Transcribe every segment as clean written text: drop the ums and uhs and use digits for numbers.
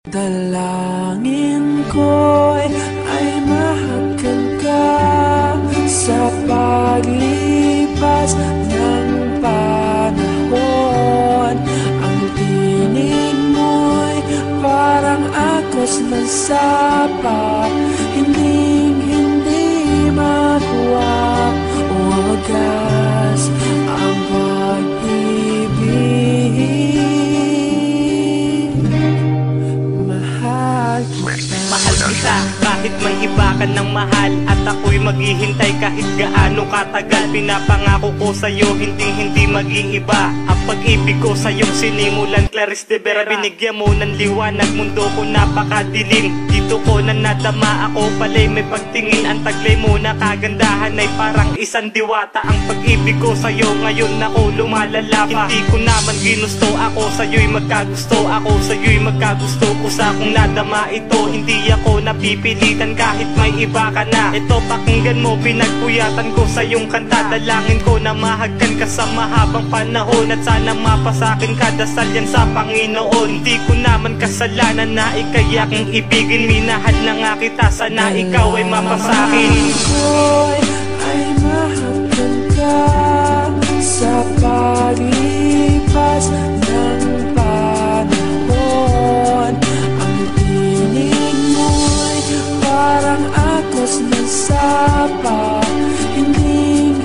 Dalangin ko'y ay mahagan ka sa paglipas ng panahon. Ang tinig mo'y parang agos ng sapa, hindi makuha o wagas ang pag-ibig. Mahal kita kahit may iba ka ng mahal, at ako'y maghihintay kahit gaano katagal. Pinapangako ko sa'yo hindi mag-iiba ang pag-ibig ko sa'yong sinimulan. Clarice de Vera, binigyan mo ng liwanag, mundo ko napakadilim. Dito ko na nadama, ako pala'y may pagtingin. Ang taglay mo na kagandahan ay parang isang diwata. Ang pag-ibig ko sa'yo ngayon ako lumalala pa. Hindi ko naman ginusto, ako sa'yo'y magkagusto. Ako sa'yo'y magkagusto ko sa kung nadama ito. Hindi ako napipilitan kahit may iba ka na. Ito pakinggan mo, pinagpuyatan ko sa iyong kanta. Dalangin ko na mahagkan ka sa mahabang panahon, at sana mapasakin ka, dasal yan sa Panginoon. Hindi ko naman kasalanan na ika'y aking ibigin. Minahal na nga kita, sana ikaw ay mapasakin. Ko'y ay mahagkan ka sa paglipas ng panahon. Ang tinig mo'y parang agos ng sapa, hindi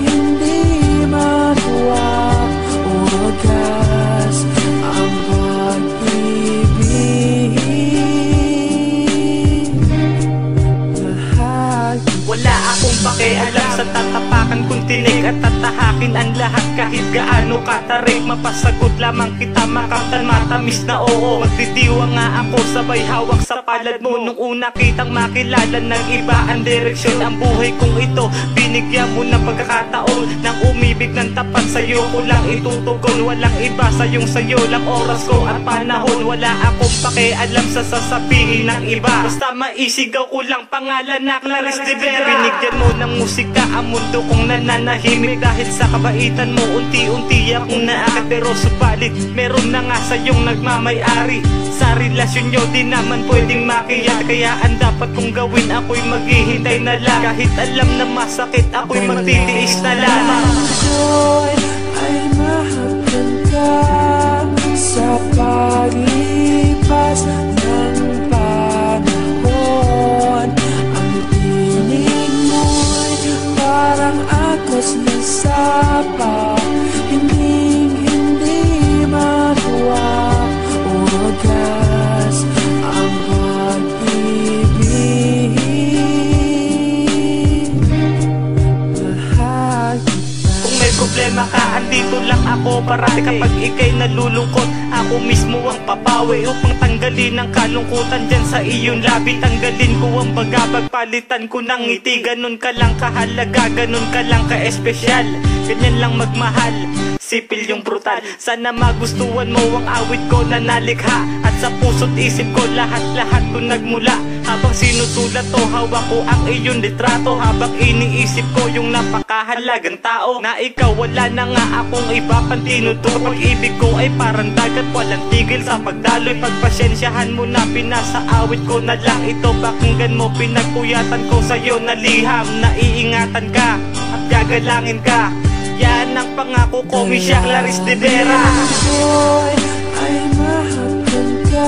makuha o wagas ang pag-ibig. Mahal kita. Wala akong pakialam sa tatapakan kong tinig at tatahakin ang lahat kahit gaano katarik. Mapasagot lamang kita, makamtan matamis na oo. Magdidiwa nga ako sabay hawak sa palad mo. Nung una kitang makilala ng iba ang direksyon. Ang buhay kong ito binigyan mo ng pagkakataon nang umibig ng tapat, sa'yo ko lang itutugon. Walang iba sayo lang oras ko at panahon. Wala akong pakialam sa sasabihin ng iba, basta maisigaw ko lang pangalan na Clarice de Vera. Binigyan mo ng musika ang mundo kong nananahimik. Dahil sa kabaitan mo unti-unti akong naakit. Pero subalit meron na nga sa'yong nagmamay-ari. Sa relasyon nyo di naman pwedeng makiyak. Kaya ang dapat kong gawin, ako'y maghihintay na lang. Kahit alam na masakit, ako'y magtitiis na lamang. Ako'y ay mahagkan ka sa paglipas ng panahon. Ang tinig mo'y parang agos ng sapa, hindi makuha o wagas ang pag-ibig. Mahal kita. Kung may problema ka, andito lang ako parati. Kapag ika'y nalulungkot, ako mismo ang papawi upang tanggalin ang kalungkutan dyan sa iyong labi. Tanggalin ko ang bagabag, palitan ko ng ngiti. Ganun ka lang kahalaga, ganun ka lang ka-espesyal. Ganyan lang magmahal, sipil yung brutal. Sana magustuhan mo ang awit ko na nalikha, at sa puso't isip ko lahat-lahat ko nagmula. Habang sinusulat o hawak ko ang iyong litrato, habang iniisip ko yung napakahalagang tao na ikaw. Wala na nga akong iba pang tinuturo. Pag-ibig ko ay parang dagat, walang tigil sa pagdaloy. Pagpasensyahan mo na, pinasa awit ko na lang ito. Pakinggan mo, pinagpuyatan ko sa'yo na liham. Naiingatan ka at gagalangin ka. Yan ang pangako ko, Miss Clarice de Vera. Ako'y ay mahagkan ka